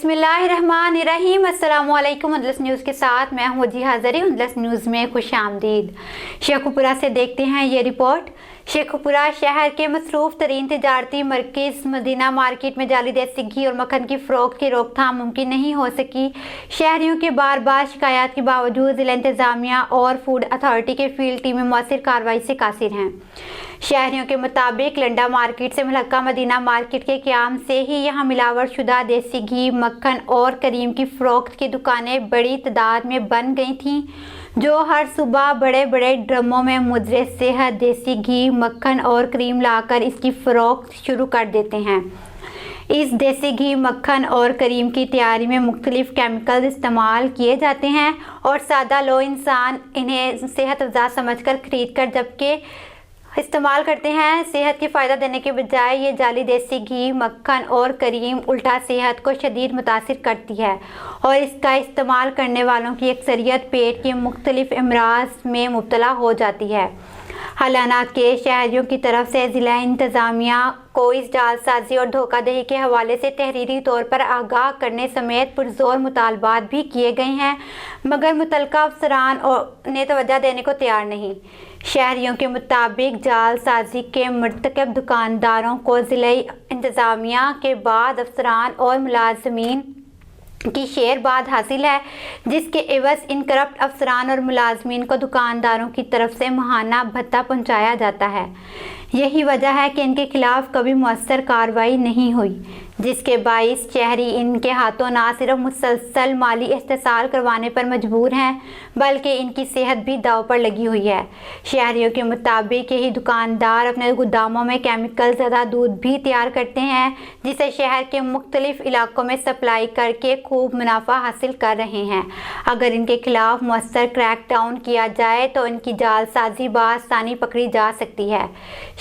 बिस्मिल्लाहिर्रहमानिर्रहीम। अस्सलामुअलैकुम। उंदलस न्यूज़ के साथ मैं हूँ जी हाज़री। उंदलस न्यूज़ में खुश आमदीद। शेखुपुरा से देखते हैं ये रिपोर्ट। शेखुपुरा शहर के मसरूफ़ तरीन तिजारती मरकज़ मदीना मार्केट में जाली देसी घी और मक्खन की फ़रोख्त की रोकथाम मुमकिन नहीं हो सकी। शहरियों के बार बार शिकायत के बावजूद ज़िला इंतज़ामिया और फूड अथॉरिटी के फील्ड टीमें मौसर कार्रवाई से कासिर हैं। शहरियों के मुताबिक लंडा मार्केट से मुल्का मदीना मार्केट के क़याम से ही यहाँ मिलावट शुदा देसी घी, मक्खन और करीम की फ़रोख्त की दुकानें बड़ी तादाद में बन गई थीं, जो हर सुबह बड़े बड़े ड्रमों में मुद्रे सेहत देसी घी, मक्खन और क्रीम लाकर इसकी फ़रोख्त शुरू कर देते हैं। इस देसी घी, मक्खन और करीम की तैयारी में मुख्तलिफ केमिकल इस्तेमाल किए जाते हैं और सादा लो इंसान इन्हें सेहत अफ़ज़ा समझकर खरीद कर जबकि इस्तेमाल करते हैं। सेहत की फ़ायदा देने के बजाय ये जाली देसी घी, मक्खन और करीम उल्टा सेहत को शदीद मुतासिर करती है और इसका इस्तेमाल करने वालों की अक्सरियत पेट के मुख्तलिफ अमराज में मुब्तला हो जाती है। हालाना के शहरियों की तरफ से ज़िला इंतज़ामिया को इस जालसाजी और धोखाधड़ी के हवाले से तहरीरी तौर पर आगाह करने समेत पुरजोर मुतालबात भी किए गए हैं, मगर मुतलका अफसरान ने तवज्जो देने को तैयार नहीं। शहरियों के मुताबिक जालसाजी के मुर्तकब दुकानदारों को ज़िला इंतज़ामिया के बाद अफसरान और मुलाजमीन की शेरबाद हासिल है, जिसके एवज इन करप्ट अफसरान और मुलाजमीन को दुकानदारों की तरफ से माहाना भत्ता पहुंचाया जाता है। यही वजह है कि इनके खिलाफ कभी मौसर कार्रवाई नहीं हुई, जिसके बाइस शहरी इनके हाथों ना सिर्फ मुसलसल माली इस्तेसाल करवाने पर मजबूर हैं, बल्कि इनकी सेहत भी दाव पर लगी हुई है। शहरियों के मुताबिक यही दुकानदार अपने गोदामों में केमिकल ज़्यादा दूध भी तैयार करते हैं, जिसे शहर के मुख्तलिफ इलाकों में सप्लाई करके खूब मुनाफा हासिल कर रहे हैं। अगर इनके खिलाफ मौसर क्रैक डाउन किया जाए तो इनकी जालसाजी बासानी पकड़ी जा सकती है।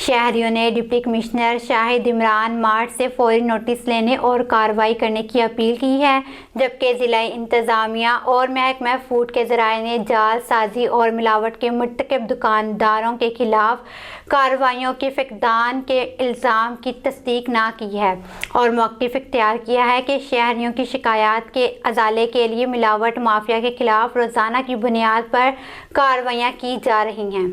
शहरियों ने deputy commissioner Shahid Imran mart से फौरी नोटिस लेने और कार्रवाई करने की अपील की है, जबकि ज़िला इंतज़ामिया और महकमा फूड के ज़राए ने जालसाजी और मिलावट के मुर्तकब दुकानदारों के खिलाफ कार्रवाइयों के फ़क़दान के इल्ज़ाम की तस्दीक ना की है और मौक़िफ़ इख्तियार किया है कि शहरियों की शिकायत के अज़ाले के लिए मिलावट माफिया के खिलाफ रोज़ाना की बुनियाद पर कार्रवाइयाँ की जा रही हैं।